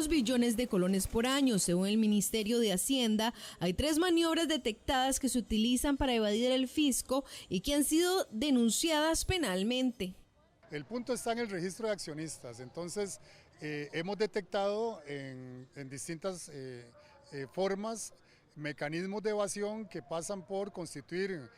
2 billones de colones por año. Según el Ministerio de Hacienda, hay 3 maniobras detectadas que se utilizan para evadir el fisco y que han sido denunciadas penalmente. El punto está en el registro de accionistas, entonces hemos detectado en distintas formas mecanismos de evasión que pasan por constituir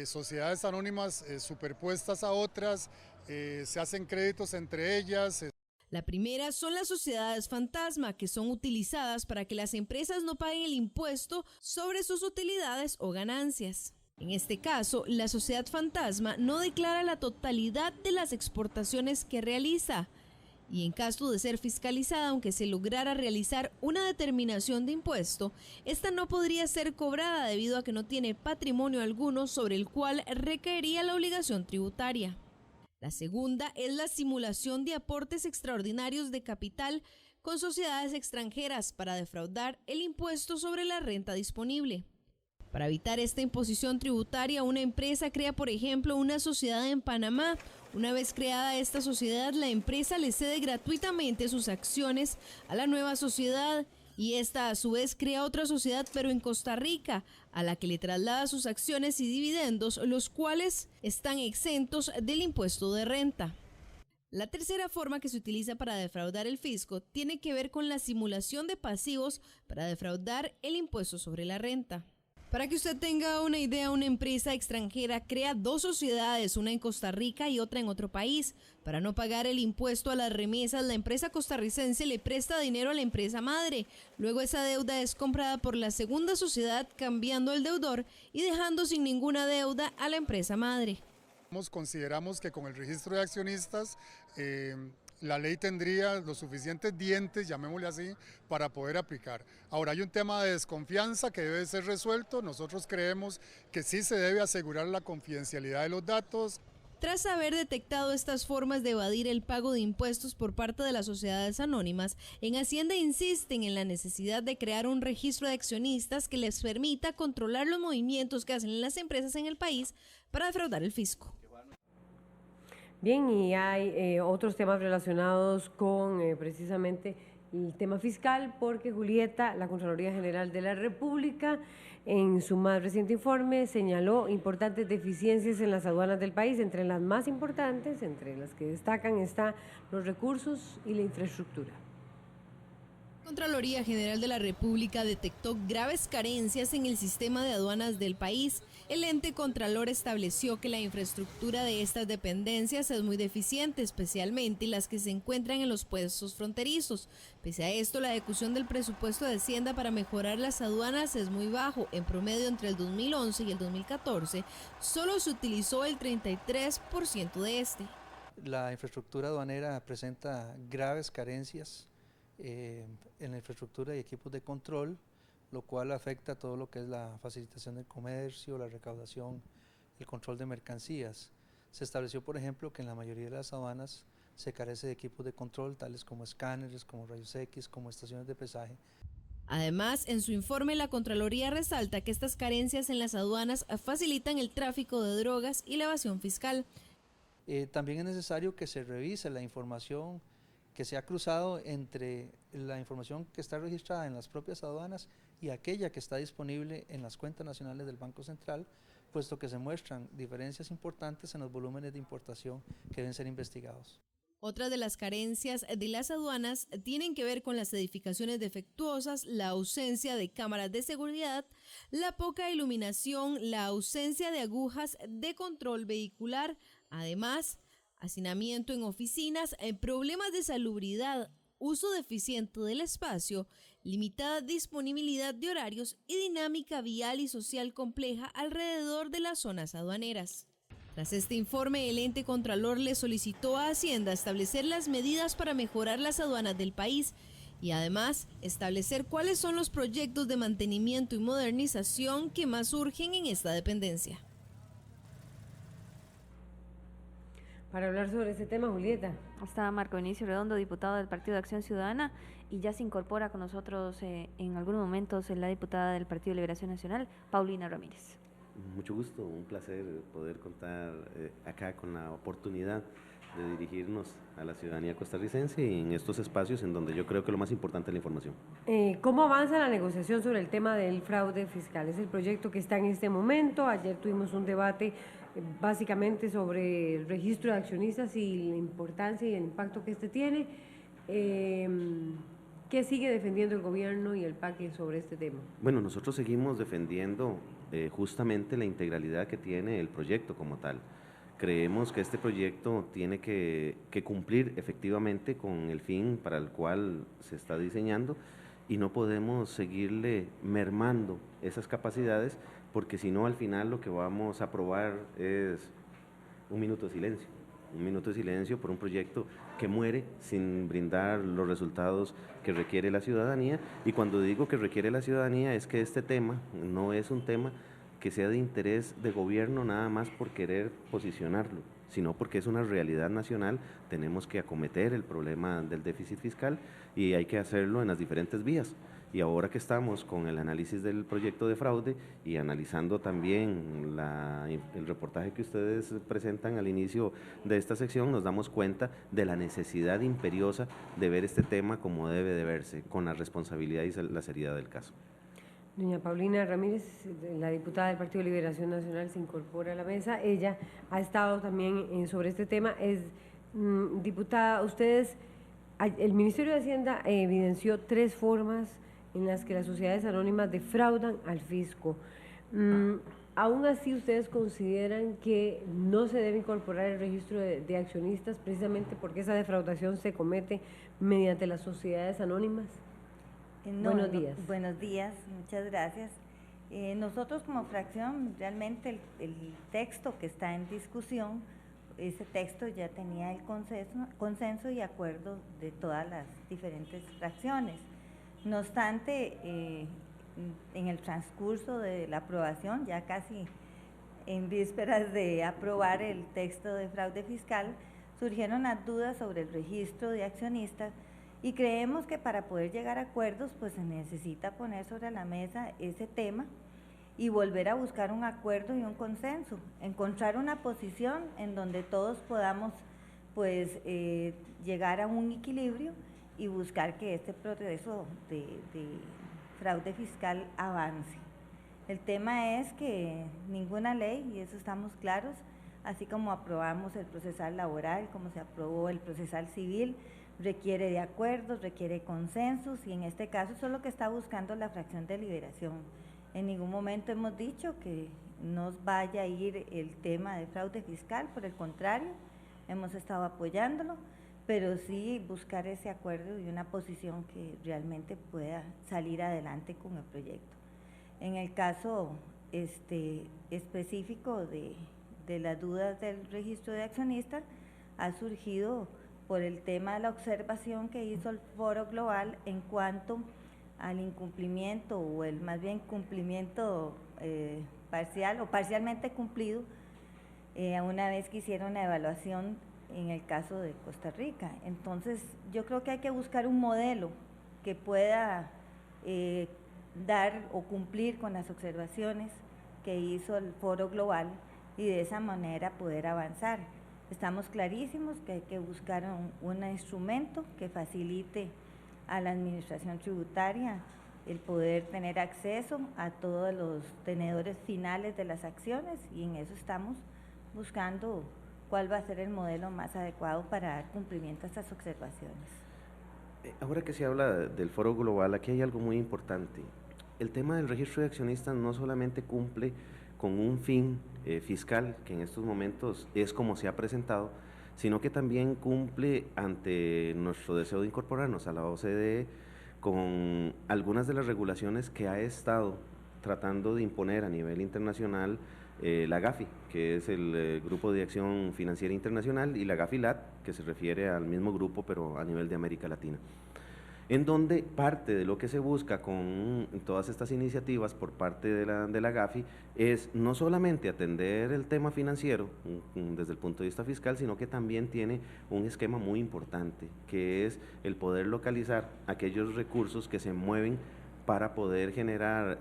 sociedades anónimas superpuestas a otras, se hacen créditos entre ellas. La primera son las sociedades fantasma, que son utilizadas para que las empresas no paguen el impuesto sobre sus utilidades o ganancias. En este caso, la sociedad fantasma no declara la totalidad de las exportaciones que realiza y en caso de ser fiscalizada, aunque se lograra realizar una determinación de impuesto, esta no podría ser cobrada debido a que no tiene patrimonio alguno sobre el cual recaería la obligación tributaria. La segunda es la simulación de aportes extraordinarios de capital con sociedades extranjeras para defraudar el impuesto sobre la renta disponible. Para evitar esta imposición tributaria, una empresa crea, por ejemplo, una sociedad en Panamá. Una vez creada esta sociedad, la empresa le cede gratuitamente sus acciones a la nueva sociedad y esta a su vez crea otra sociedad pero en Costa Rica, a la que le traslada sus acciones y dividendos, los cuales están exentos del impuesto de renta. La tercera forma que se utiliza para defraudar el fisco tiene que ver con la simulación de pasivos para defraudar el impuesto sobre la renta. Para que usted tenga una idea, una empresa extranjera crea 2 sociedades, una en Costa Rica y otra en otro país. Para no pagar el impuesto a las remesas, la empresa costarricense le presta dinero a la empresa madre. Luego esa deuda es comprada por la segunda sociedad, cambiando el deudor y dejando sin ninguna deuda a la empresa madre. Consideramos que con el registro de accionistas la ley tendría los suficientes dientes, llamémosle así, para poder aplicar. Ahora hay un tema de desconfianza que debe ser resuelto. Nosotros creemos que sí se debe asegurar la confidencialidad de los datos. Tras haber detectado estas formas de evadir el pago de impuestos por parte de las sociedades anónimas, en Hacienda insisten en la necesidad de crear un registro de accionistas que les permita controlar los movimientos que hacen las empresas en el país para defraudar el fisco. Bien, y hay otros temas relacionados con precisamente el tema fiscal, porque Julieta, la Contraloría General de la República, en su más reciente informe señaló importantes deficiencias en las aduanas del país. Entre las más importantes, entre las que destacan, están los recursos y la infraestructura. La Contraloría General de la República detectó graves carencias en el sistema de aduanas del país. El ente contralor estableció que la infraestructura de estas dependencias es muy deficiente, especialmente las que se encuentran en los puestos fronterizos. Pese a esto, la ejecución del presupuesto de Hacienda para mejorar las aduanas es muy bajo. En promedio, entre el 2011 y el 2014, solo se utilizó el 33% de este. La infraestructura aduanera presenta graves carencias en la infraestructura y equipos de control, lo cual afecta todo lo que es la facilitación del comercio, la recaudación, el control de mercancías. Se estableció, por ejemplo, que en la mayoría de las aduanas se carece de equipos de control, tales como escáneres, como rayos X, como estaciones de pesaje. Además, en su informe, la Contraloría resalta que estas carencias en las aduanas facilitan el tráfico de drogas y la evasión fiscal. También es necesario que se revise la información que se ha cruzado entre la información que está registrada en las propias aduanas y aquella que está disponible en las cuentas nacionales del Banco Central, puesto que se muestran diferencias importantes en los volúmenes de importación que deben ser investigados. Otras de las carencias de las aduanas tienen que ver con las edificaciones defectuosas, la ausencia de cámaras de seguridad, la poca iluminación, la ausencia de agujas de control vehicular, además, hacinamiento en oficinas, problemas de salubridad, uso deficiente del espacio, limitada disponibilidad de horarios y dinámica vial y social compleja alrededor de las zonas aduaneras. Tras este informe, el ente contralor le solicitó a Hacienda establecer las medidas para mejorar las aduanas del país y además establecer cuáles son los proyectos de mantenimiento y modernización que más urgen en esta dependencia. Para hablar sobre este tema, Julieta. Está Marco Vinicio Redondo, diputado del Partido de Acción Ciudadana, y ya se incorpora con nosotros en algunos momentos la diputada del Partido de Liberación Nacional, Paulina Ramírez. Mucho gusto, un placer poder contar acá con la oportunidad de dirigirnos a la ciudadanía costarricense y en estos espacios en donde yo creo que lo más importante es la información. ¿Cómo avanza la negociación sobre el tema del fraude fiscal? Es el proyecto que está en este momento. Ayer tuvimos un debate básicamente sobre el registro de accionistas y la importancia y el impacto que este tiene. ¿Qué sigue defendiendo el gobierno y el PAC sobre este tema? Bueno, nosotros seguimos defendiendo justamente la integralidad que tiene el proyecto como tal. Creemos que este proyecto tiene que cumplir efectivamente con el fin para el cual se está diseñando y no podemos seguirle mermando esas capacidades porque si no al final lo que vamos a aprobar es un minuto de silencio por un proyecto que muere sin brindar los resultados que requiere la ciudadanía y cuando digo que requiere la ciudadanía es que este tema no es un tema que sea de interés de gobierno nada más por querer posicionarlo, sino porque es una realidad nacional, tenemos que acometer el problema del déficit fiscal y hay que hacerlo en las diferentes vías. Y ahora que estamos con el análisis del proyecto de fraude y analizando también el reportaje que ustedes presentan al inicio de esta sección, nos damos cuenta de la necesidad imperiosa de ver este tema como debe de verse, con la responsabilidad y la seriedad del caso. Doña Paulina Ramírez, la diputada del Partido de Liberación Nacional, se incorpora a la mesa. Ella ha estado también sobre este tema. Diputada, el Ministerio de Hacienda evidenció 3 formas en las que las sociedades anónimas defraudan al fisco. Aún así, ¿ustedes consideran que no se debe incorporar el registro de accionistas precisamente porque esa defraudación se comete mediante las sociedades anónimas? Buenos días. Buenos días, muchas gracias. Nosotros como fracción, realmente el texto que está en discusión, ese texto ya tenía el consenso y acuerdo de todas las diferentes fracciones. No obstante, en el transcurso de la aprobación, ya casi en vísperas de aprobar el texto de fraude fiscal, surgieron las dudas sobre el registro de accionistas y creemos que para poder llegar a acuerdos pues se necesita poner sobre la mesa ese tema y volver a buscar un acuerdo y un consenso, encontrar una posición en donde todos podamos pues llegar a un equilibrio y buscar que este proceso de fraude fiscal avance. El tema es que ninguna ley, y eso estamos claros, así como aprobamos el procesal laboral, como se aprobó el procesal civil, requiere de acuerdos, requiere consensos y en este caso eso es lo que está buscando la fracción de Liberación. En ningún momento hemos dicho que nos vaya a ir el tema de fraude fiscal, por el contrario, hemos estado apoyándolo, pero sí buscar ese acuerdo y una posición que realmente pueda salir adelante con el proyecto. En el caso específico de las dudas del registro de accionistas, ha surgido por el tema de la observación que hizo el Foro Global en cuanto al incumplimiento o el más bien cumplimiento parcial o parcialmente cumplido una vez que hicieron la evaluación en el caso de Costa Rica. Entonces yo creo que hay que buscar un modelo que pueda dar o cumplir con las observaciones que hizo el Foro Global y de esa manera poder avanzar. Estamos clarísimos que hay que buscar un instrumento que facilite a la administración tributaria el poder tener acceso a todos los tenedores finales de las acciones y en eso estamos buscando cuál va a ser el modelo más adecuado para dar cumplimiento a estas observaciones. Ahora que se habla del Foro Global, aquí hay algo muy importante. El tema del registro de accionistas no solamente cumple con un fin fiscal, que en estos momentos es como se ha presentado, sino que también cumple ante nuestro deseo de incorporarnos a la OCDE con algunas de las regulaciones que ha estado tratando de imponer a nivel internacional la GAFI, que es el Grupo de Acción Financiera Internacional, y la GAFI-LAT, que se refiere al mismo grupo pero a nivel de América Latina, en donde parte de lo que se busca con todas estas iniciativas por parte de la GAFI es no solamente atender el tema financiero desde el punto de vista fiscal, sino que también tiene un esquema muy importante, que es el poder localizar aquellos recursos que se mueven para poder generar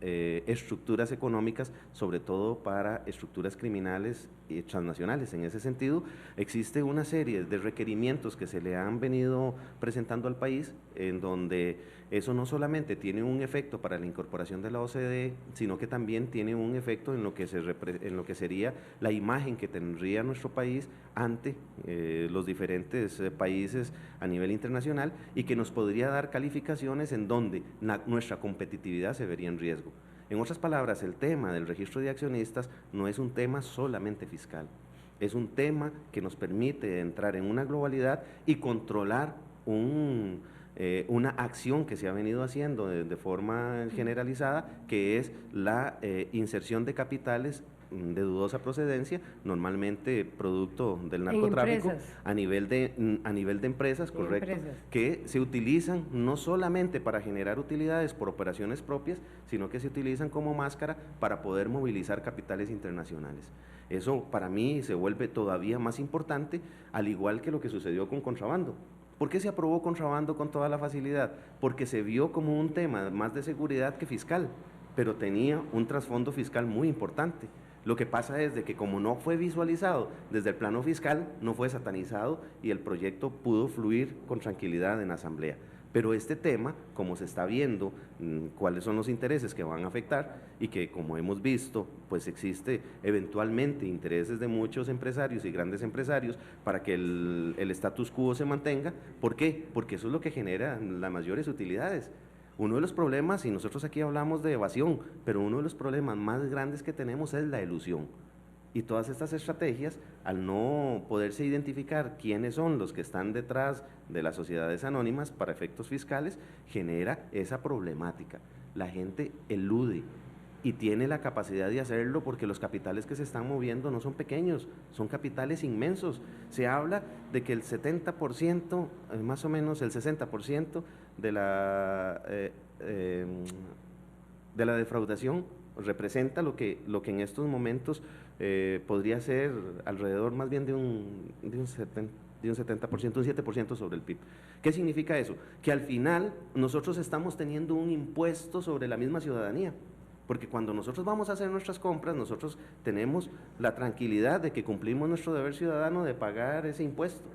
estructuras económicas, sobre todo para estructuras criminales y transnacionales. En ese sentido, existe una serie de requerimientos que se le han venido presentando al país, en donde eso no solamente tiene un efecto para la incorporación de la OCDE, sino que también tiene un efecto en lo que sería la imagen que tendría nuestro país ante los diferentes países a nivel internacional, y que nos podría dar calificaciones en donde nuestra competitividad se vería en riesgo. En otras palabras, el tema del registro de accionistas no es un tema solamente fiscal, es un tema que nos permite entrar en una globalidad y controlar una acción que se ha venido haciendo de forma generalizada, que es la inserción de capitales de dudosa procedencia, normalmente producto del narcotráfico, a nivel de empresas, correcto, que se utilizan no solamente para generar utilidades por operaciones propias, sino que se utilizan como máscara para poder movilizar capitales internacionales. Eso para mí se vuelve todavía más importante, al igual que lo que sucedió con contrabando. ¿Por qué se aprobó contrabando con toda la facilidad? Porque se vio como un tema más de seguridad que fiscal, pero tenía un trasfondo fiscal muy importante. Lo que pasa es de que como no fue visualizado desde el plano fiscal, no fue satanizado y el proyecto pudo fluir con tranquilidad en la Asamblea. Pero este tema, como se está viendo cuáles son los intereses que van a afectar, y que como hemos visto, pues existe eventualmente intereses de muchos empresarios y grandes empresarios para que el status quo se mantenga. ¿Por qué? Porque eso es lo que genera las mayores utilidades. Uno de los problemas, y nosotros aquí hablamos de evasión, pero uno de los problemas más grandes que tenemos es la elusión. Y todas estas estrategias, al no poderse identificar quiénes son los que están detrás de las sociedades anónimas para efectos fiscales, genera esa problemática. La gente elude y tiene la capacidad de hacerlo porque los capitales que se están moviendo no son pequeños, son capitales inmensos. Se habla de que el 70%, más o menos el 60% de la defraudación representa lo que en estos momentos podría ser alrededor más bien de un 70%, un 7% sobre el PIB. ¿Qué significa eso? Que al final nosotros estamos teniendo un impuesto sobre la misma ciudadanía, porque cuando nosotros vamos a hacer nuestras compras, nosotros tenemos la tranquilidad de que cumplimos nuestro deber ciudadano de pagar ese impuesto.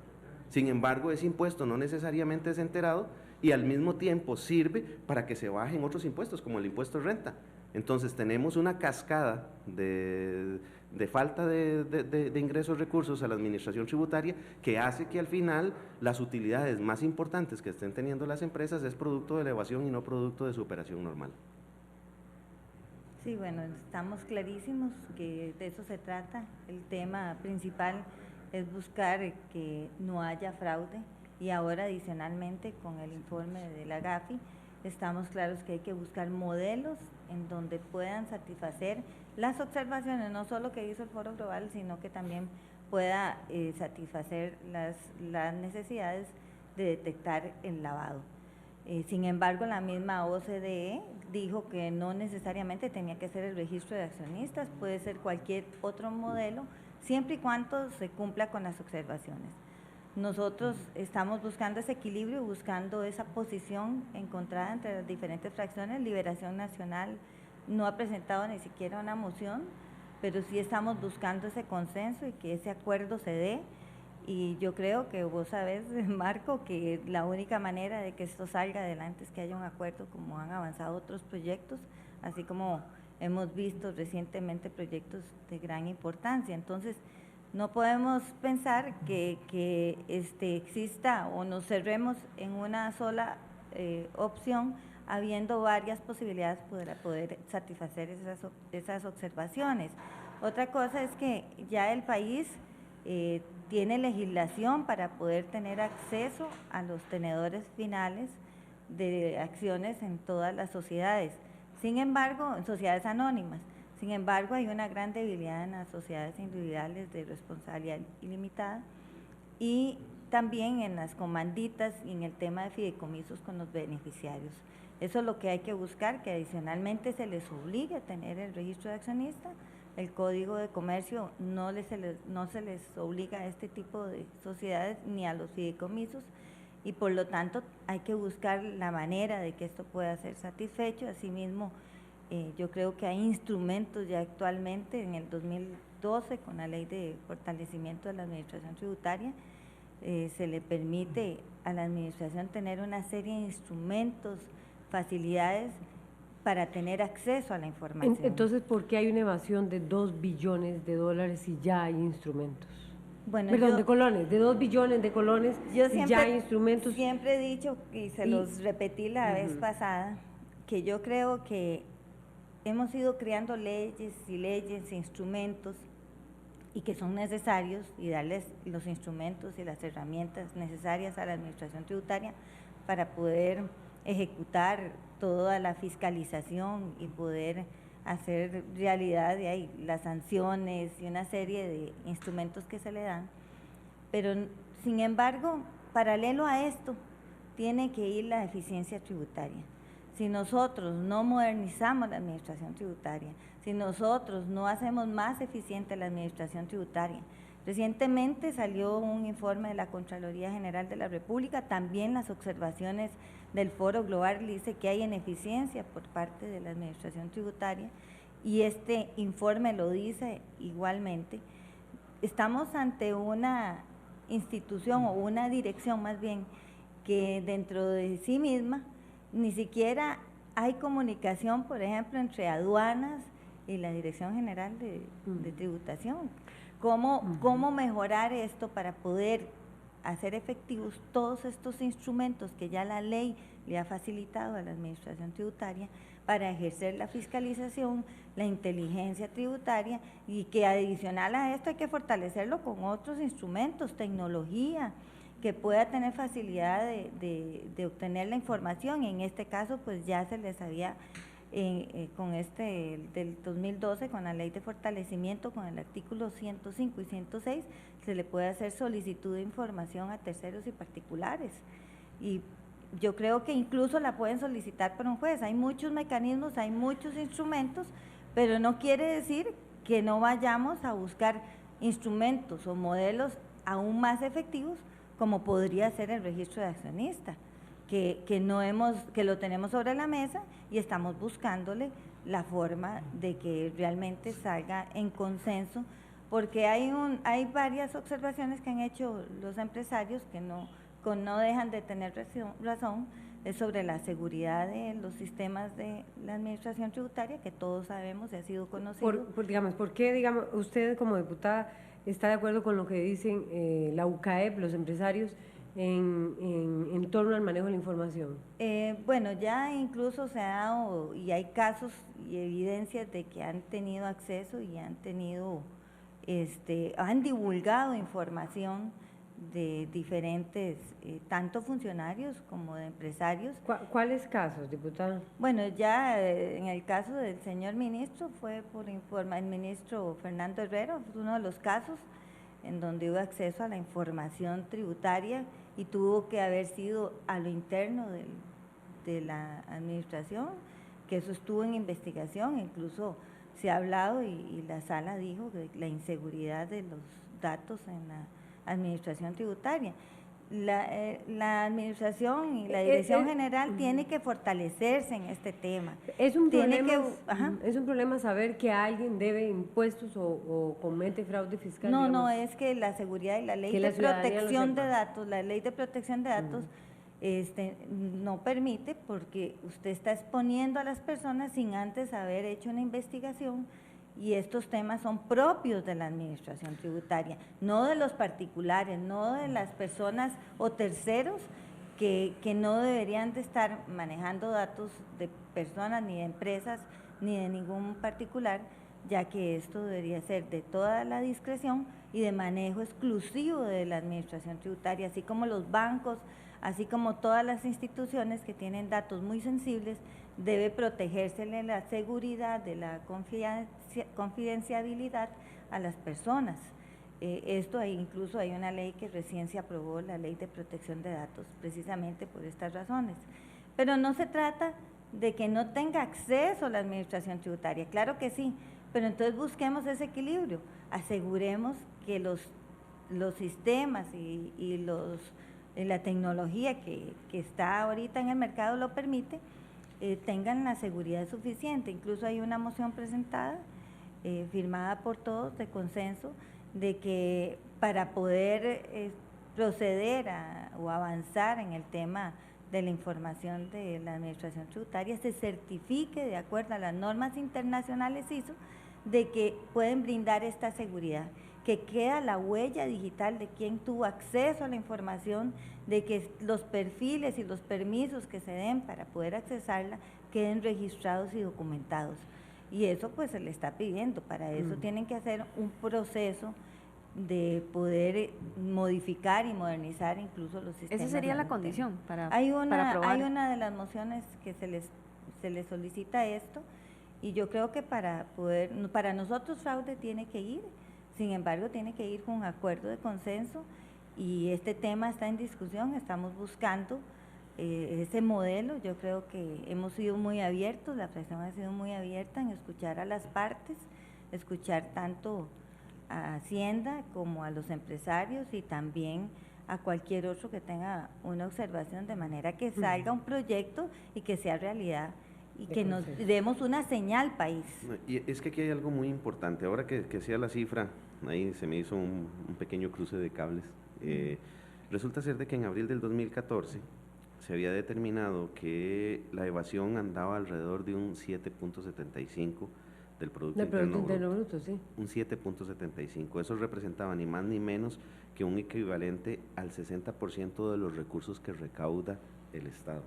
Sin embargo, ese impuesto no necesariamente es enterado y al mismo tiempo sirve para que se bajen otros impuestos, como el impuesto de renta. Entonces tenemos una cascada de falta de ingresos, recursos a la administración tributaria, que hace que al final las utilidades más importantes que estén teniendo las empresas es producto de la evasión y no producto de su operación normal. Sí, bueno, estamos clarísimos que de eso se trata. El tema principal es buscar que no haya fraude, y ahora adicionalmente con el informe de la GAFI estamos claros que hay que buscar modelos en donde puedan satisfacer las observaciones, no solo que hizo el Foro Global, sino que también pueda satisfacer las necesidades de detectar el lavado. Sin embargo, la misma OCDE dijo que no necesariamente tenía que ser el registro de accionistas, puede ser cualquier otro modelo, siempre y cuando se cumpla con las observaciones. Nosotros estamos buscando ese equilibrio, buscando esa posición encontrada entre las diferentes fracciones. Liberación Nacional no ha presentado ni siquiera una moción, pero sí estamos buscando ese consenso y que ese acuerdo se dé. Y yo creo que vos sabés, Marco, que la única manera de que esto salga adelante es que haya un acuerdo, como han avanzado otros proyectos, así como hemos visto recientemente proyectos de gran importancia. Entonces, no podemos pensar que exista o nos cerremos en una sola opción, habiendo varias posibilidades para poder satisfacer esas observaciones. Otra cosa es que ya el país tiene legislación para poder tener acceso a los tenedores finales de acciones en todas las sociedades. Sin embargo, en sociedades anónimas. Sin embargo, hay una gran debilidad en las sociedades individuales de responsabilidad ilimitada y también en las comanditas y en el tema de fideicomisos con los beneficiarios. Eso es lo que hay que buscar, que adicionalmente se les obligue a tener el registro de accionista. El Código de Comercio no se les obliga a este tipo de sociedades ni a los fideicomisos, y por lo tanto hay que buscar la manera de que esto pueda ser satisfecho. Asimismo, Yo creo que hay instrumentos ya actualmente, en el 2012, con la Ley de Fortalecimiento de la Administración Tributaria, se le permite a la Administración tener una serie de instrumentos, facilidades para tener acceso a la información. Entonces, ¿por qué hay una evasión de 2 billones de dólares si ya hay instrumentos? Bueno, Perdón, de colones, de 2 billones de colones si ya hay instrumentos. Siempre he dicho, y se los repetí la vez pasada, que yo creo que hemos ido creando leyes, instrumentos, y que son necesarios, y darles los instrumentos y las herramientas necesarias a la Administración Tributaria para poder ejecutar toda la fiscalización y poder hacer realidad de ahí las sanciones y una serie de instrumentos que se le dan. Pero, sin embargo, paralelo a esto, tiene que ir la eficiencia tributaria. Si nosotros no modernizamos la administración tributaria, si nosotros no hacemos más eficiente la administración tributaria. Recientemente salió un informe de la Contraloría General de la República, también las observaciones del Foro Global dice que hay ineficiencia por parte de la administración tributaria, y este informe lo dice igualmente. Estamos ante una institución o una dirección más bien que dentro de sí misma ni siquiera hay comunicación, por ejemplo, entre aduanas y la Dirección General de Tributación. ¿Cómo mejorar esto para poder hacer efectivos todos estos instrumentos que ya la ley le ha facilitado a la Administración Tributaria para ejercer la fiscalización, la inteligencia tributaria, y que adicional a esto hay que fortalecerlo con otros instrumentos, tecnología, que pueda tener facilidad de obtener la información? En este caso, pues ya se les había, con del 2012, con la Ley de Fortalecimiento, con el artículo 105 y 106, se le puede hacer solicitud de información a terceros y particulares. Y yo creo que incluso la pueden solicitar por un juez. Hay muchos mecanismos, hay muchos instrumentos, pero no quiere decir que no vayamos a buscar instrumentos o modelos aún más efectivos, como podría ser el registro de accionista, que lo tenemos sobre la mesa y estamos buscándole la forma de que realmente salga en consenso, porque hay varias observaciones que han hecho los empresarios que no dejan de tener razón sobre la seguridad de los sistemas de la administración tributaria, que todos sabemos y ha sido conocido. ¿Por qué usted como diputada está de acuerdo con lo que dicen la UCAEP, los empresarios, en torno al manejo de la información? Bueno, ya incluso se ha dado, y hay casos y evidencias de que han tenido acceso y han divulgado información de diferentes, tanto funcionarios como de empresarios. ¿Cuáles casos, diputada? Bueno, ya en el caso del señor ministro fue por el ministro Fernando Herrera, uno de los casos en donde hubo acceso a la información tributaria y tuvo que haber sido a lo interno de la administración, que eso estuvo en investigación, incluso se ha hablado y la sala dijo que la inseguridad de los datos en la administración tributaria. La administración y la dirección general tiene que fortalecerse en este tema. Es un problema saber que alguien debe impuestos o comete fraude fiscal. No, es que la seguridad y la ley de protección de datos, no permite, porque usted está exponiendo a las personas sin antes haber hecho una investigación, y estos temas son propios de la administración tributaria, no de los particulares, no de las personas o terceros que no deberían de estar manejando datos de personas, ni de empresas, ni de ningún particular, ya que esto debería ser de toda la discreción y de manejo exclusivo de la administración tributaria, así como los bancos, así como todas las instituciones que tienen datos muy sensibles. Debe protegérsele la seguridad, de la confidencialidad a las personas. Incluso hay una ley que recién se aprobó, la Ley de Protección de Datos, precisamente por estas razones. Pero no se trata de que no tenga acceso a la administración tributaria, claro que sí, pero entonces busquemos ese equilibrio, aseguremos que los sistemas y la tecnología que está ahorita en el mercado lo permite, tengan la seguridad suficiente. Incluso hay una moción presentada, firmada por todos, de consenso, de que para poder proceder o avanzar en el tema de la información de la administración tributaria, se certifique de acuerdo a las normas internacionales ISO de que pueden brindar esta seguridad, que queda la huella digital de quien tuvo acceso a la información, de que los perfiles y los permisos que se den para poder accesarla queden registrados y documentados. Y eso pues se le está pidiendo, para eso tienen que hacer un proceso de poder modificar y modernizar incluso los sistemas. Esa sería la condición para aprobar. Hay una de las mociones que se les solicita esto, y yo creo que para nosotros fraude tiene que ir, sin embargo tiene que ir con un acuerdo de consenso, y este tema está en discusión, estamos buscando ese modelo. Yo creo que hemos sido muy abiertos, la fracción ha sido muy abierta en escuchar a las partes, escuchar tanto a Hacienda como a los empresarios y también a cualquier otro que tenga una observación, de manera que salga un proyecto y que sea realidad y que nos demos una señal país. Y es que aquí hay algo muy importante, ahora que sea la cifra, ahí se me hizo un pequeño cruce de cables. Resulta ser de que en abril del 2014 se había determinado que la evasión andaba alrededor de un 7.75 del Producto Interno Bruto, sí. Un 7.75, eso representaba ni más ni menos que un equivalente al 60% de los recursos que recauda el Estado.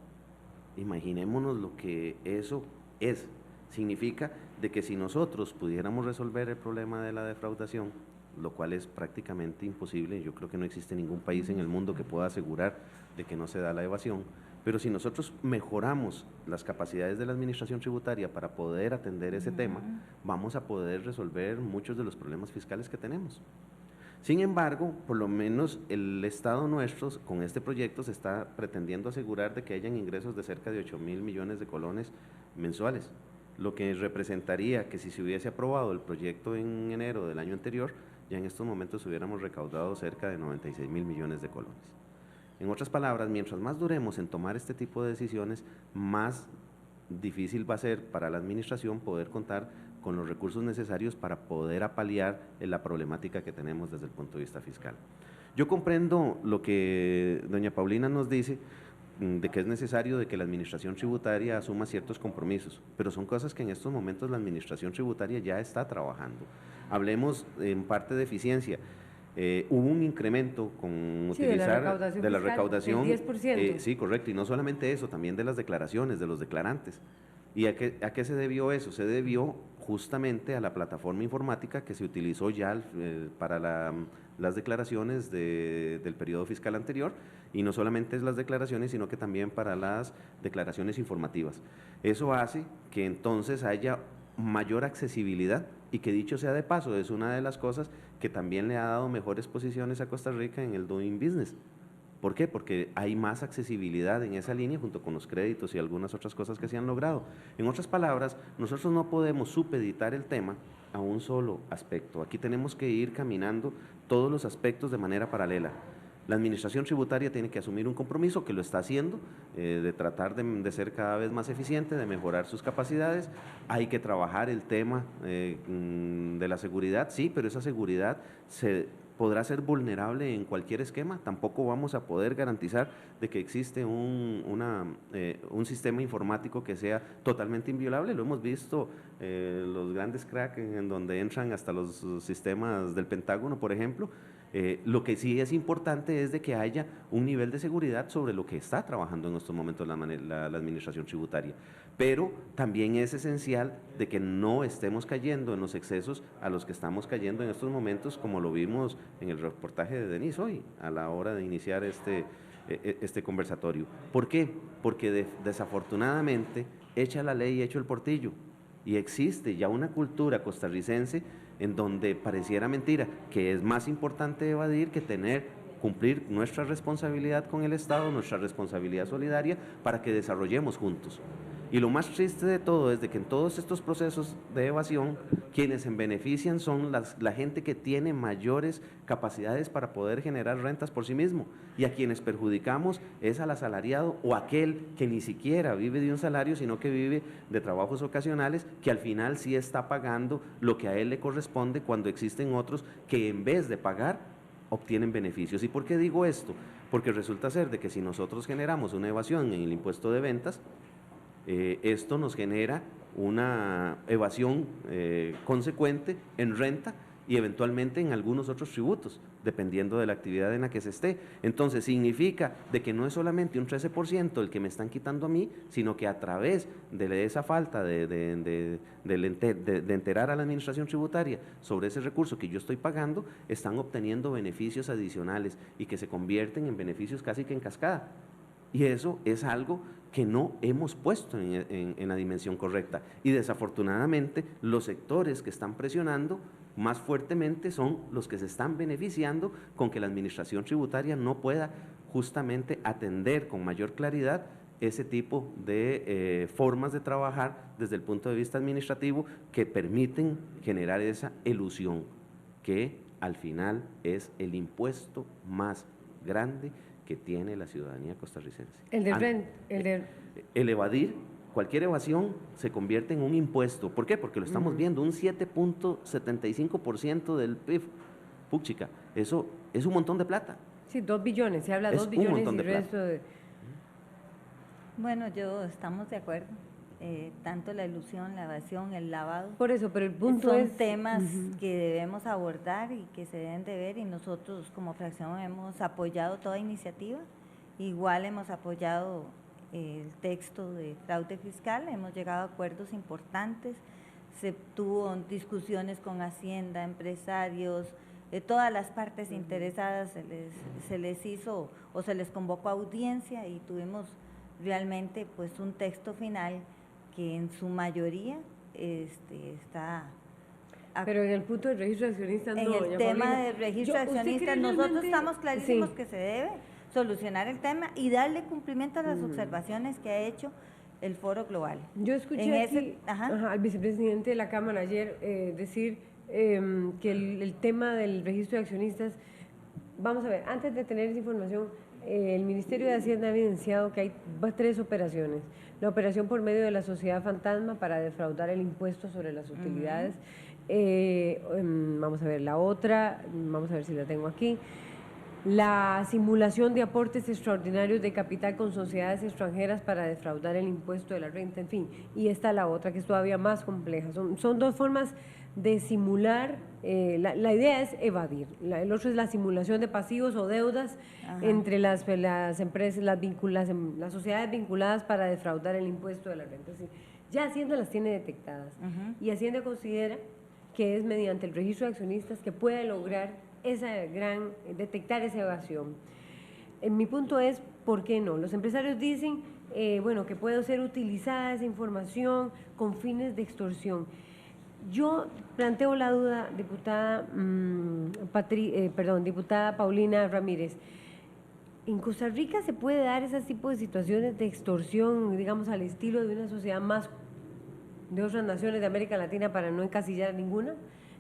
Imaginémonos lo que eso es. Significa de que si nosotros pudiéramos resolver el problema de la defraudación, lo cual es prácticamente imposible, yo creo que no existe ningún país en el mundo que pueda asegurar de que no se da la evasión, pero si nosotros mejoramos las capacidades de la administración tributaria para poder atender ese tema, vamos a poder resolver muchos de los problemas fiscales que tenemos. Sin embargo, por lo menos el Estado nuestro, con este proyecto, se está pretendiendo asegurar de que hayan ingresos de cerca de 8.000 millones de colones mensuales, lo que representaría que si se hubiese aprobado el proyecto en enero del año anterior, ya en estos momentos hubiéramos recaudado cerca de 96.000 millones de colones. En otras palabras, mientras más duremos en tomar este tipo de decisiones, más difícil va a ser para la administración poder contar con los recursos necesarios para poder apaliar la problemática que tenemos desde el punto de vista fiscal. Yo comprendo lo que doña Paulina nos dice, de que es necesario de que la administración tributaria asuma ciertos compromisos, pero son cosas que en estos momentos la administración tributaria ya está trabajando. Hablemos en parte de eficiencia. Hubo un incremento con utilizar de la recaudación, 10%. Sí, correcto, y no solamente eso, también de las declaraciones, de los declarantes. ¿Y a qué se debió eso? Se debió justamente a la plataforma informática que se utilizó ya para las declaraciones del periodo fiscal anterior, y no solamente es las declaraciones, sino que también para las declaraciones informativas. Eso hace que entonces haya mayor accesibilidad, y que dicho sea de paso, es una de las cosas que también le ha dado mejores posiciones a Costa Rica en el Doing Business. ¿Por qué? Porque hay más accesibilidad en esa línea junto con los créditos y algunas otras cosas que se han logrado. En otras palabras, nosotros no podemos supeditar el tema a un solo aspecto. Aquí tenemos que ir caminando todos los aspectos de manera paralela. La administración tributaria tiene que asumir un compromiso, que lo está haciendo, de tratar de ser cada vez más eficiente, de mejorar sus capacidades. Hay que trabajar el tema de la seguridad, sí, pero esa seguridad podrá ser vulnerable en cualquier esquema. Tampoco vamos a poder garantizar de que existe un sistema informático que sea totalmente inviolable. Lo hemos visto, los grandes cracks en donde entran hasta los sistemas del Pentágono, por ejemplo. Lo que sí es importante es de que haya un nivel de seguridad sobre lo que está trabajando en estos momentos la administración tributaria, pero también es esencial de que no estemos cayendo en los excesos a los que estamos cayendo en estos momentos, como lo vimos en el reportaje de Denise hoy, a la hora de iniciar este conversatorio. ¿Por qué? Porque desafortunadamente echa la ley y hecho el portillo, y existe ya una cultura costarricense en donde pareciera mentira que es más importante evadir que cumplir nuestra responsabilidad con el Estado, nuestra responsabilidad solidaria para que desarrollemos juntos. Y lo más triste de todo es de que en todos estos procesos de evasión, quienes se benefician son la gente que tiene mayores capacidades para poder generar rentas por sí mismo, y a quienes perjudicamos es al asalariado o aquel que ni siquiera vive de un salario, sino que vive de trabajos ocasionales, que al final sí está pagando lo que a él le corresponde, cuando existen otros que en vez de pagar obtienen beneficios. ¿Y por qué digo esto? Porque resulta ser de que si nosotros generamos una evasión en el impuesto de ventas, esto nos genera una evasión consecuente en renta y eventualmente en algunos otros tributos, dependiendo de la actividad en la que se esté. Entonces significa de que no es solamente un 13% el que me están quitando a mí, sino que a través de esa falta de enterar a la administración tributaria sobre ese recurso que yo estoy pagando, están obteniendo beneficios adicionales y que se convierten en beneficios casi que en cascada. Y eso es algo que no hemos puesto en la dimensión correcta. Y desafortunadamente los sectores que están presionando más fuertemente son los que se están beneficiando con que la administración tributaria no pueda justamente atender con mayor claridad ese tipo de formas de trabajar desde el punto de vista administrativo que permiten generar esa elusión, que al final es el impuesto más grande que tiene la ciudadanía costarricense. El evadir, cualquier evasión se convierte en un impuesto. ¿Por qué? Porque lo estamos viendo, un 7.75% del PIB. Puchica, eso es un montón de plata. Sí, 2 billones, se habla de 2 billones y el resto de... Bueno, estamos de acuerdo. Tanto la ilusión, la evasión, el lavado. Por eso, pero el punto son es... temas que debemos abordar y que se deben de ver, y nosotros como fracción hemos apoyado toda iniciativa. Igual hemos apoyado el texto de fraude fiscal, hemos llegado a acuerdos importantes, se tuvo discusiones con Hacienda, empresarios, todas las partes interesadas, se les hizo o se les convocó a audiencia y tuvimos realmente pues un texto final que en su mayoría está... Pero en el punto del registro de accionistas no. En el tema del registro de accionistas nosotros estamos clarísimos que se debe solucionar el tema y darle cumplimiento a las observaciones que ha hecho el Foro Global. Yo escuché aquí, al vicepresidente de la Cámara ayer decir que el tema del registro de accionistas, vamos a ver, antes de tener esa información, el Ministerio de Hacienda ha evidenciado que hay 3 operaciones. La operación por medio de la sociedad fantasma para defraudar el impuesto sobre las utilidades. Vamos a ver la otra, vamos a ver si la tengo aquí. La simulación de aportes extraordinarios de capital con sociedades extranjeras para defraudar el impuesto de la renta, en fin. Y esta la otra, que es todavía más compleja. Son 2 formas de simular, la idea es evadir, el otro es la simulación de pasivos o deudas entre las empresas, las sociedades vinculadas para defraudar el impuesto de la renta. Sí, ya Hacienda las tiene detectadas y Hacienda considera que es mediante el registro de accionistas que puede lograr detectar esa evasión. Mi punto es, ¿por qué no? Los empresarios dicen, que puede ser utilizada esa información con fines de extorsión. Yo planteo la duda, diputada Paulina Ramírez. ¿En Costa Rica se puede dar ese tipo de situaciones de extorsión, digamos, al estilo de una sociedad más de otras naciones de América Latina para no encasillar a ninguna?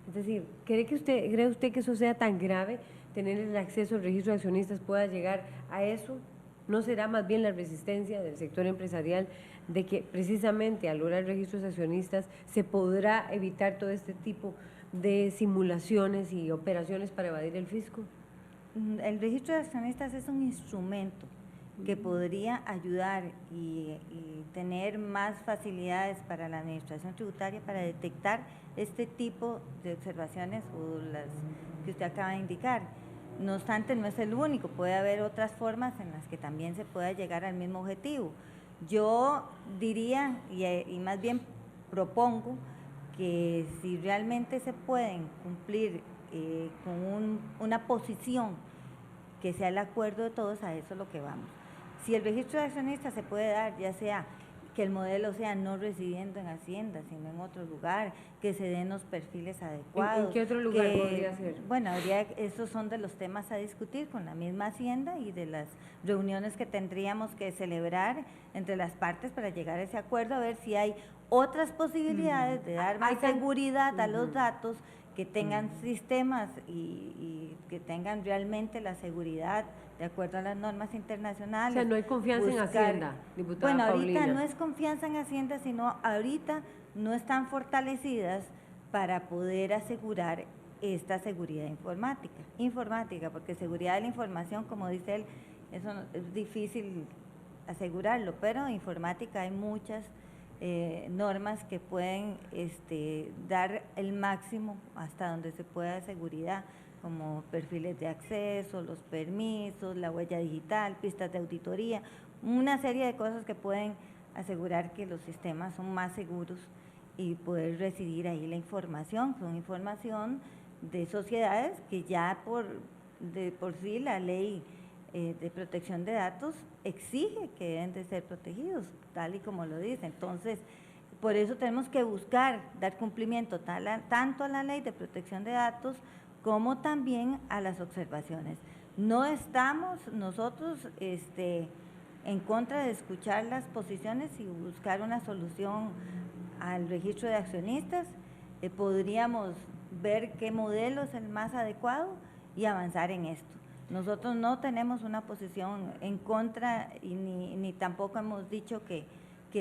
Es decir, ¿cree usted que eso sea tan grave, tener el acceso al registro de accionistas pueda llegar a eso? ¿No será más bien la resistencia del sector empresarial de que precisamente al lograr registros de accionistas se podrá evitar todo este tipo de simulaciones y operaciones para evadir el fisco? El registro de accionistas es un instrumento que podría ayudar y tener más facilidades para la administración tributaria para detectar este tipo de observaciones o las que usted acaba de indicar. No obstante, no es el único, puede haber otras formas en las que también se pueda llegar al mismo objetivo. Yo diría, y más bien propongo, que si realmente se pueden cumplir con una posición que sea el acuerdo de todos, a eso es lo que vamos. Si el registro de accionistas se puede dar, ya sea que el modelo sea no residiendo en Hacienda, sino en otro lugar, que se den los perfiles adecuados. ¿En qué otro lugar podría ser? Bueno, estos son de los temas a discutir con la misma Hacienda y de las reuniones que tendríamos que celebrar entre las partes para llegar a ese acuerdo, a ver si hay otras posibilidades de dar más seguridad a los datos, que tengan sistemas y que tengan realmente la seguridad de acuerdo a las normas internacionales. O sea, no hay confianza en Hacienda, diputada Bueno, ahorita Paulina. no es confianza en Hacienda, sino ahorita no están fortalecidas para poder asegurar esta seguridad informática, porque seguridad de la información, como dice él, eso es difícil asegurarlo, pero en informática hay muchas normas que pueden dar el máximo hasta donde se pueda de seguridad, como perfiles de acceso, los permisos, la huella digital, pistas de auditoría, una serie de cosas que pueden asegurar que los sistemas son más seguros y poder recibir ahí la información, son información de sociedades que ya de por sí la ley de protección de datos exige que deben de ser protegidos, tal y como lo dice. Entonces, por eso tenemos que buscar dar cumplimiento tanto a la ley de protección de datos como también a las observaciones. No estamos nosotros en contra de escuchar las posiciones y buscar una solución al registro de accionistas. Podríamos ver qué modelo es el más adecuado y avanzar en esto. Nosotros no tenemos una posición en contra y ni tampoco hemos dicho que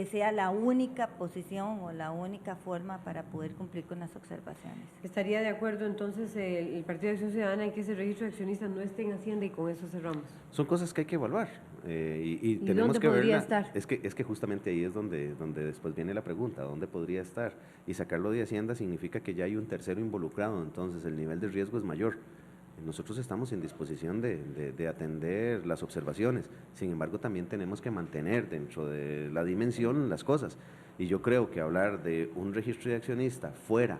sea la única posición o la única forma para poder cumplir con las observaciones. ¿Estaría de acuerdo entonces el Partido de Acción Ciudadana en que ese registro de accionistas no esté en Hacienda y con eso cerramos? Son cosas que hay que evaluar y dónde tenemos que podría verla. estar? Es que justamente ahí es donde después viene la pregunta, ¿dónde podría estar? Y sacarlo de Hacienda significa que ya hay un tercero involucrado, entonces el nivel de riesgo es mayor. Nosotros estamos en disposición de atender las observaciones, sin embargo también tenemos que mantener dentro de la dimensión las cosas. Y yo creo que hablar de un registro de accionista fuera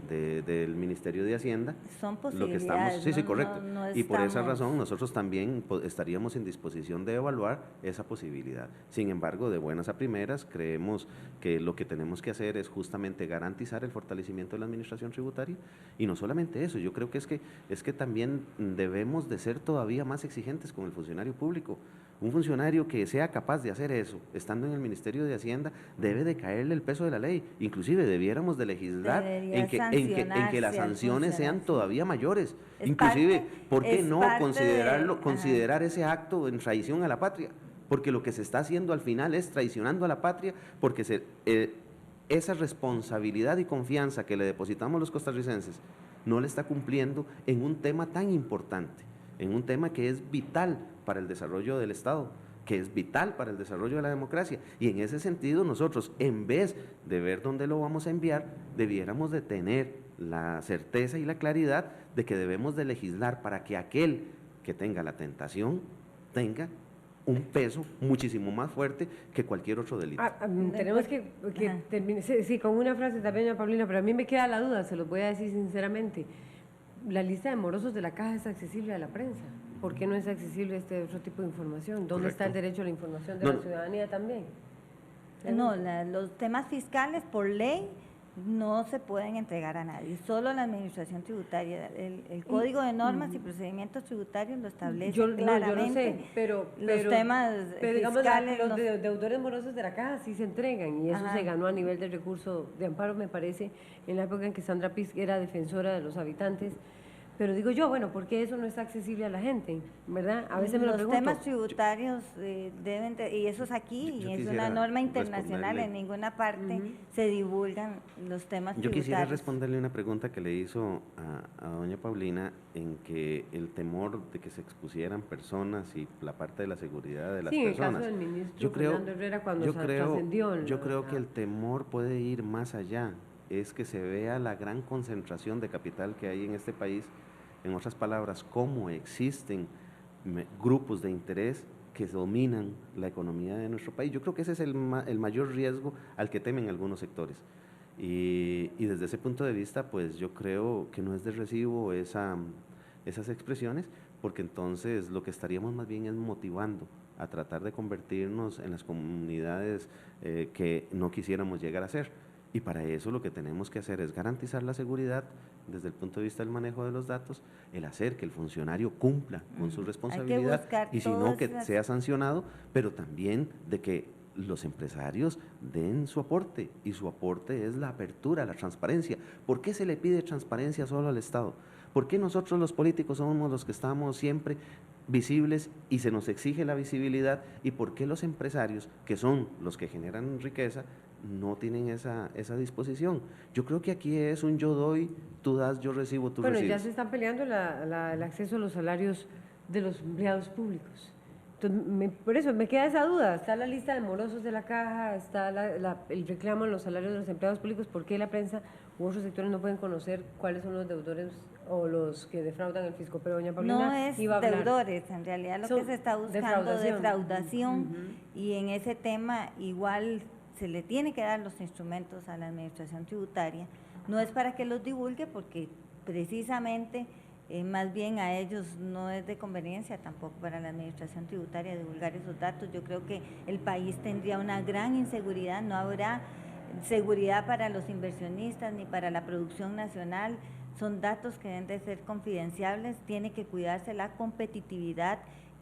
del Ministerio de Hacienda, son lo que estamos, posibilidades, correcto. no Y por esa estamos- razón nosotros también estaríamos en disposición de evaluar esa posibilidad. Sin embargo, de buenas a primeras, creemos que lo que tenemos que hacer es justamente garantizar el fortalecimiento de la administración tributaria y no solamente eso, yo creo que es que también debemos de ser todavía más exigentes con el funcionario público. Un funcionario que sea capaz de hacer eso, estando en el Ministerio de Hacienda, debe de caerle el peso de la ley. Inclusive debiéramos de legislar en que las sanciones sean todavía mayores. Inclusive, ¿por qué no considerar ese acto en traición a la patria? Porque lo que se está haciendo al final es traicionando a la patria, porque esa responsabilidad y confianza que le depositamos los costarricenses no le está cumpliendo en un tema tan importante, en un tema que es vital para el desarrollo del Estado, que es vital para el desarrollo de la democracia. Y en ese sentido nosotros, en vez de ver dónde lo vamos a enviar, debiéramos de tener la certeza y la claridad de que debemos de legislar para que aquel que tenga la tentación tenga un peso muchísimo más fuerte que cualquier otro delito. Tenemos que terminar, sí, con una frase también, doña Paulina, pero a mí me queda la duda, se lo voy a decir sinceramente. La lista de morosos de la caja es accesible a la prensa. ¿Por qué no es accesible este otro tipo de información? ¿Dónde está el derecho a la información de la ciudadanía también? No, los temas fiscales por ley no se pueden entregar a nadie, solo la administración tributaria. El Código de Normas y Procedimientos Tributarios lo establece claramente. Yo lo sé, pero los temas digamos, fiscales, los deudores morosos de la caja sí se entregan y eso se ganó a nivel de recurso de amparo, me parece, en la época en que Sandra Piz era defensora de los habitantes. Pero digo yo, bueno, ¿por qué eso no está accesible a la gente? ¿Verdad? A veces me lo pregunto. Los temas tributarios deben y eso es aquí, y es una norma internacional, en ninguna parte se divulgan los temas tributarios. Yo quisiera responderle una pregunta que le hizo a doña Paulina, en que el temor de que se expusieran personas y la parte de la seguridad de las personas. Sí, en el caso del ministro Fernando Herrera cuando trascendió. Yo creo que el temor puede ir más allá, es que se vea la gran concentración de capital que hay en este país. En otras palabras, cómo existen grupos de interés que dominan la economía de nuestro país. Yo creo que ese es el mayor riesgo al que temen algunos sectores. Y desde ese punto de vista, pues yo creo que no es de recibo esas expresiones, porque entonces lo que estaríamos más bien es motivando a tratar de convertirnos en las comunidades que no quisiéramos llegar a ser. Y para eso lo que tenemos que hacer es garantizar la seguridad desde el punto de vista del manejo de los datos, el hacer que el funcionario cumpla con su responsabilidad y si no, que sea sancionado, pero también de que los empresarios den su aporte, y su aporte es la apertura, la transparencia. ¿Por qué se le pide transparencia solo al Estado? ¿Por qué nosotros los políticos somos los que estamos siempre visibles y se nos exige la visibilidad? ¿Y por qué los empresarios, que son los que generan riqueza, no tienen esa disposición? Yo creo que aquí es un yo doy, tú das, yo recibo, tú recibes. Bueno, ya se están peleando el acceso a los salarios de los empleados públicos. Entonces, por eso me queda esa duda. Está la lista de morosos de la caja, está el reclamo en los salarios de los empleados públicos. ¿Por qué la prensa u otros sectores no pueden conocer cuáles son los deudores o los que defraudan el fisco? Pero doña Paulina no es iba a hablar. Deudores, en realidad lo que se está buscando defraudación, y en ese tema igual se le tiene que dar los instrumentos a la administración tributaria. No es para que los divulgue, porque precisamente más bien a ellos no es de conveniencia tampoco para la administración tributaria divulgar esos datos. Yo creo que el país tendría una gran inseguridad, no habrá seguridad para los inversionistas ni para la producción nacional. Son datos que deben de ser confidenciables, tiene que cuidarse la competitividad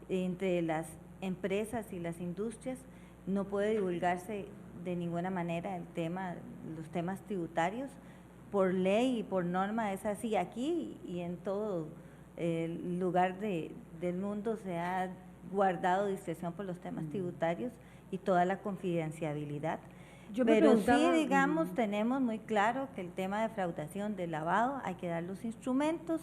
entre las empresas y las industrias, no puede divulgarse de ninguna manera los temas tributarios. Por ley y por norma es así aquí y en todo lugar del mundo se ha guardado discreción por los temas tributarios y toda la confidencialidad. Pero sí, digamos, tenemos muy claro que el tema de defraudación, de lavado, hay que dar los instrumentos,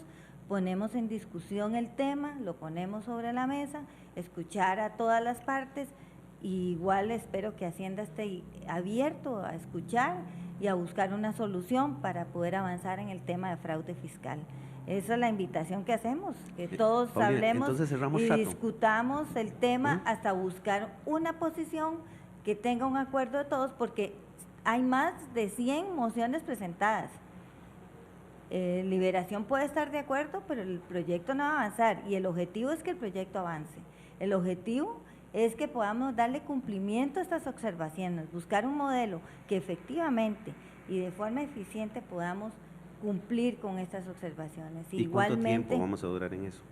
ponemos en discusión el tema, lo ponemos sobre la mesa, escuchar a todas las partes, y igual espero que Hacienda esté abierto a escuchar y a buscar una solución para poder avanzar en el tema de fraude fiscal. Esa es la invitación que hacemos, que todos hablemos y discutamos el tema hasta buscar una posición que tenga un acuerdo de todos, porque hay más de 100 mociones presentadas. Liberación puede estar de acuerdo, pero el proyecto no va a avanzar, y el objetivo es que el proyecto avance. El objetivo es que podamos darle cumplimiento a estas observaciones, buscar un modelo que efectivamente y de forma eficiente podamos cumplir con estas observaciones. ¿Y cuánto tiempo vamos a durar en eso?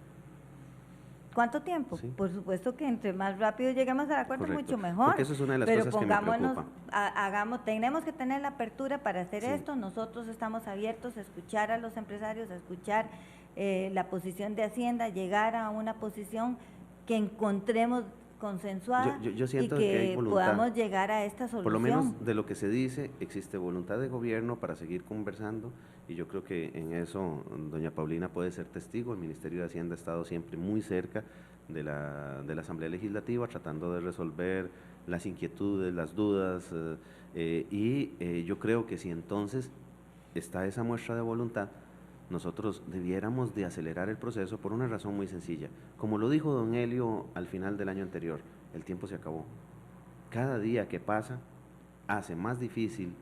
¿Cuánto tiempo? Sí. Por supuesto que entre más rápido lleguemos al acuerdo, mucho mejor. Porque eso es una de las cosas que me preocupa. Tenemos que tener la apertura para hacer esto. Nosotros estamos abiertos a escuchar a los empresarios, a escuchar la posición de Hacienda, llegar a una posición que encontremos consensuada yo siento y que hay voluntad, podamos llegar a esta solución. Por lo menos de lo que se dice, existe voluntad de gobierno para seguir conversando, y yo creo que en eso doña Paulina puede ser testigo. El Ministerio de Hacienda ha estado siempre muy cerca de la Asamblea Legislativa, tratando de resolver las inquietudes, las dudas, yo creo que si entonces está esa muestra de voluntad, nosotros debiéramos de acelerar el proceso por una razón muy sencilla. Como lo dijo don Helio al final del año anterior, el tiempo se acabó. Cada día que pasa hace más difícil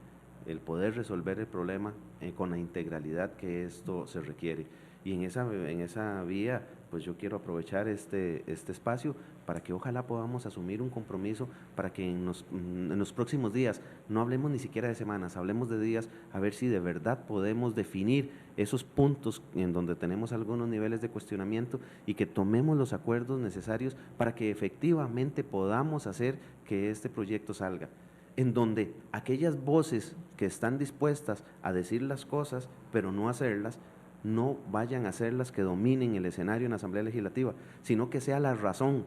el poder resolver el problema con la integralidad que esto se requiere. Y en esa vía, pues yo quiero aprovechar este espacio para que ojalá podamos asumir un compromiso para que en los próximos días, no hablemos ni siquiera de semanas, hablemos de días, a ver si de verdad podemos definir esos puntos en donde tenemos algunos niveles de cuestionamiento, y que tomemos los acuerdos necesarios para que efectivamente podamos hacer que este proyecto salga, en donde aquellas voces que están dispuestas a decir las cosas pero no hacerlas, no vayan a ser las que dominen el escenario en la Asamblea Legislativa, sino que sea la razón,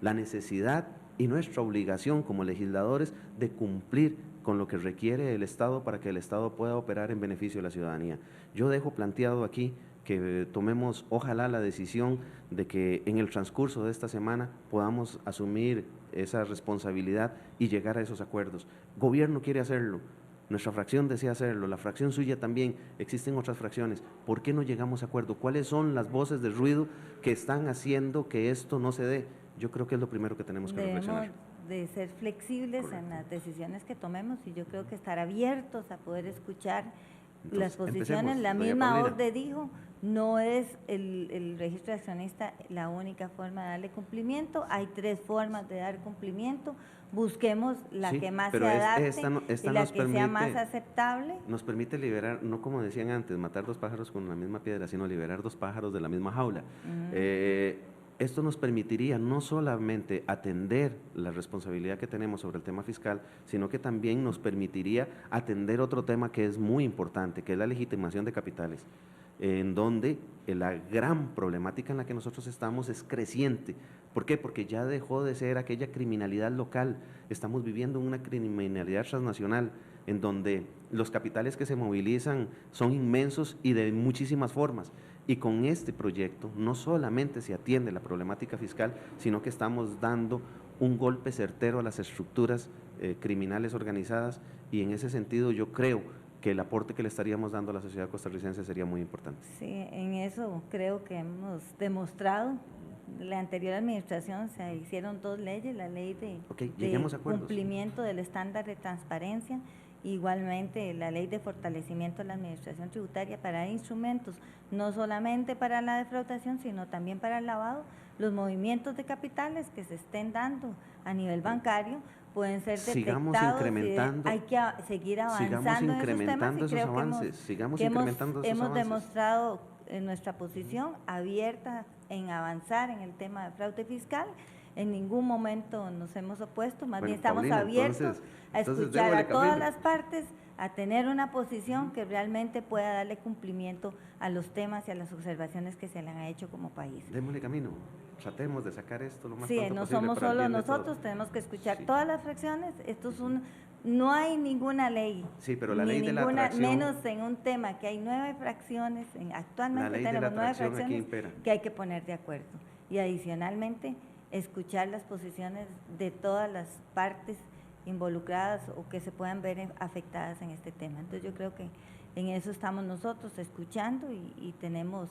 la necesidad y nuestra obligación como legisladores de cumplir con lo que requiere el Estado para que el Estado pueda operar en beneficio de la ciudadanía. Yo dejo planteado aquí que tomemos, ojalá, la decisión de que en el transcurso de esta semana podamos asumir esa responsabilidad y llegar a esos acuerdos. Gobierno quiere hacerlo, nuestra fracción desea hacerlo, la fracción suya también, existen otras fracciones. ¿Por qué no llegamos a acuerdo? ¿Cuáles son las voces de ruido que están haciendo que esto no se dé? Yo creo que es lo primero que tenemos que reflexionar. De ser flexibles en las decisiones que tomemos, y yo creo que estar abiertos a poder escuchar Entonces, las posiciones, empecemos, la doña misma Paulina. OCDE dijo, no es el registro de accionista la única forma de darle cumplimiento, hay 3 formas de dar cumplimiento, busquemos la Sí, que más se pero adapte esta y la nos que sea más permite- aceptable. Nos permite liberar, no como decían antes, matar 2 pájaros con la misma piedra, sino liberar 2 pájaros de la misma jaula. Esto nos permitiría no solamente atender la responsabilidad que tenemos sobre el tema fiscal, sino que también nos permitiría atender otro tema que es muy importante, que es la legitimación de capitales, en donde la gran problemática en la que nosotros estamos es creciente. ¿Por qué? Porque ya dejó de ser aquella criminalidad local, estamos viviendo una criminalidad transnacional, en donde los capitales que se movilizan son inmensos y de muchísimas formas. Y con este proyecto no solamente se atiende la problemática fiscal, sino que estamos dando un golpe certero a las estructuras criminales organizadas, y en ese sentido yo creo que el aporte que le estaríamos dando a la sociedad costarricense sería muy importante. Sí, en eso creo que hemos demostrado. La anterior administración se hicieron 2 leyes, la ley de lleguemos a acuerdos. cumplimiento del estándar de transparencia, igualmente la ley de fortalecimiento de la administración tributaria para dar instrumentos, no solamente para la defraudación, sino también para el lavado. Los movimientos de capitales que se estén dando a nivel bancario pueden ser Sigamos detectados, incrementando, hay que seguir avanzando sigamos en esos incrementando temas, y esos creo avances, sigamos que incrementando esos hemos avances. demostrado nuestra posición abierta en avanzar en el tema de fraude fiscal. En ningún momento nos hemos opuesto, más bien estamos Paulina, abiertos a entonces escuchar démosle a todas camino. las partes, a tener una posición que realmente pueda darle cumplimiento a los temas y a las observaciones que se le han hecho como país. Démosle camino, tratemos de sacar esto lo más Sí, pronto no posible somos para el solo bien de nosotros, todos. tenemos que escuchar Sí. todas las fracciones. Esto es no hay ninguna ley, Sí, pero la ni ley de la ninguna, atracción, menos en un tema que hay 9 fracciones, actualmente la ley de la tenemos 9 atracción aquí fracciones impera. que hay que poner de acuerdo. Y adicionalmente, escuchar las posiciones de todas las partes involucradas o que se puedan ver afectadas en este tema. Entonces yo creo que en eso estamos nosotros escuchando y tenemos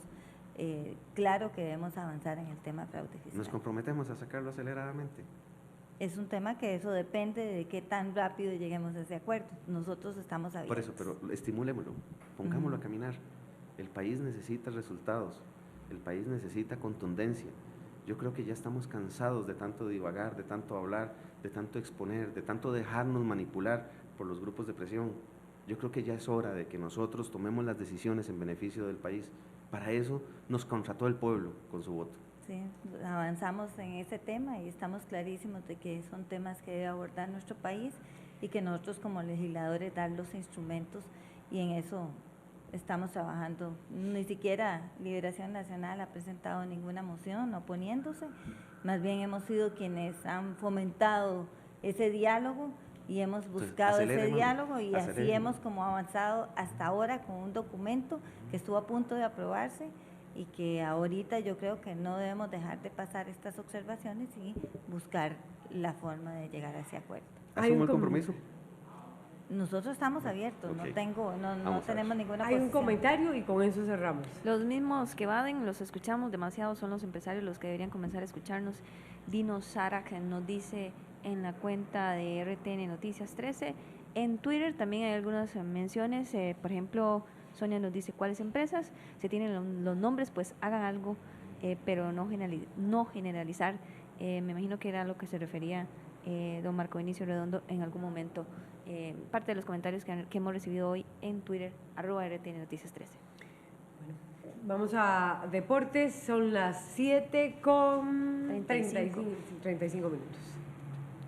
claro que debemos avanzar en el tema de fraude fiscal. Nos comprometemos a sacarlo aceleradamente. Es un tema que eso depende de qué tan rápido lleguemos a ese acuerdo. Nosotros estamos abiertos. Por eso, pero estimulémoslo, pongámoslo a caminar. El país necesita resultados, el país necesita contundencia. Yo creo que ya estamos cansados de tanto divagar, de tanto hablar, de tanto exponer, de tanto dejarnos manipular por los grupos de presión. Yo creo que ya es hora de que nosotros tomemos las decisiones en beneficio del país. Para eso nos contrató el pueblo con su voto. Sí, avanzamos en ese tema y estamos clarísimos de que son temas que debe abordar nuestro país y que nosotros como legisladores dar los instrumentos, y en eso estamos trabajando. Ni siquiera Liberación Nacional ha presentado ninguna moción oponiéndose, más bien hemos sido quienes han fomentado ese diálogo y hemos buscado ese diálogo, y así hemos como avanzado hasta ahora con un documento que estuvo a punto de aprobarse y que ahorita yo creo que no debemos dejar de pasar estas observaciones y buscar la forma de llegar a ese acuerdo. ¿Asumo el compromiso? Nosotros estamos abiertos, Ok. no tenemos ninguna Hay un posición. comentario y con eso cerramos. Los mismos que evaden, los escuchamos demasiado, son los empresarios los que deberían comenzar a escucharnos. Dino Sara, que nos dice en la cuenta de RTN Noticias 13. En Twitter también hay algunas menciones, por ejemplo, Sonia nos dice cuáles empresas, si tienen los nombres, pues hagan algo, pero no generalizar. Me imagino que era a lo que se refería don Marco Vinicio Redondo en algún momento. Parte de los comentarios que hemos recibido hoy en Twitter, @RTN Noticias 13. Vamos a deportes, son las 7:35 minutos.